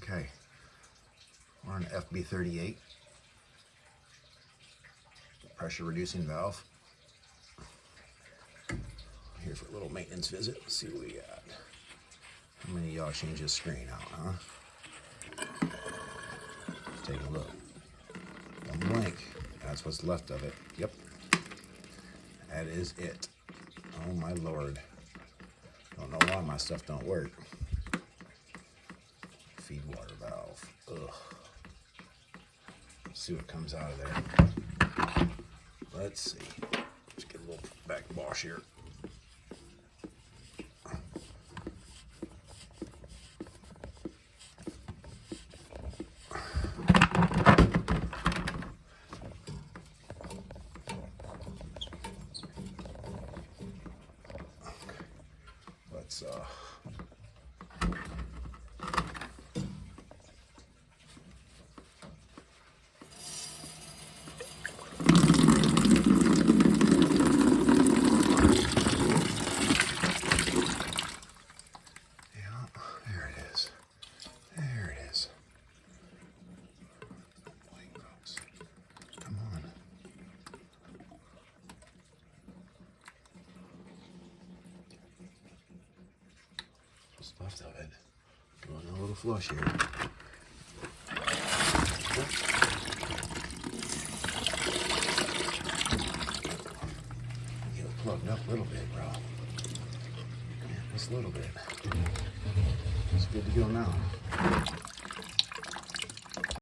Okay, we're on FB-38, pressure reducing valve. Here for a little maintenance visit. Let's see what we got. How many of y'all change this screen out, huh? Let's take a look. One blank. That's what's left of it. Yep. That is it. Oh my Lord. Don't know why my stuff don't work. Feed water valve. Ugh. Let's see what comes out of there. Let's see. Let's get a little back wash here. Let's there it is. There it is. Wait, folks. Come on. What's left of it? Doing a little flush here. Get it plugged up a little bit, bro. Yeah, just a little bit. It's good to go now.